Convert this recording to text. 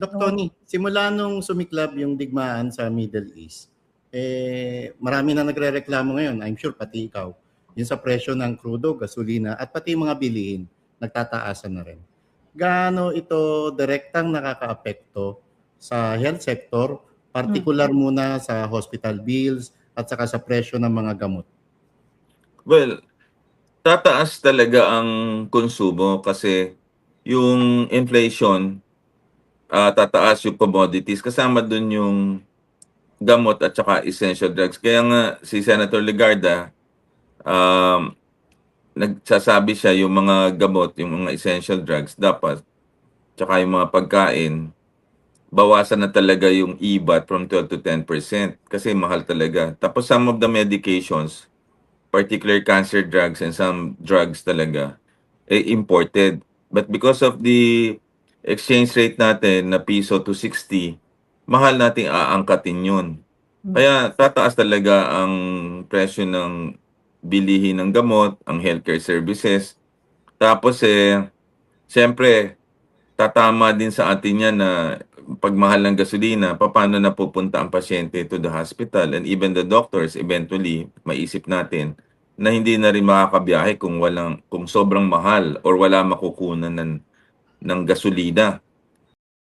Doc No? Tony, simula nung sumiklab yung digmaan sa Middle East, marami na nagrereklamo ngayon, I'm sure pati ikaw, yung sa presyo ng krudo, gasolina, at pati mga bilihin, nagtataasan na rin. Gaano ito direktang nakakaapekto sa health sector, particular muna sa hospital bills at saka sa presyo ng mga gamot? Well, tataas talaga ang konsumo kasi yung inflation, tataas yung commodities, kasama dun yung gamot at saka essential drugs. Kaya nga si Senator Legarda, nagsasabi siya yung mga gamot, yung mga essential drugs dapat, tsaka yung mga pagkain, bawasan na talaga yung IVAT from 12 to 10% kasi mahal talaga. Tapos some of the medications, particular cancer drugs and some drugs talaga, imported. But because of the exchange rate natin na piso to 60, mahal nating aangkatin yun. Kaya tataas talaga ang presyo ng bilihin ng gamot, ang healthcare services. Tapos siyempre, tatama din sa atin yan na pagmahal ng gasolina, paano napupunta ang pasyente to the hospital and even the doctors eventually maisip natin na hindi na rin makakabiyahe kung sobrang mahal or wala makukunan ng gasolina.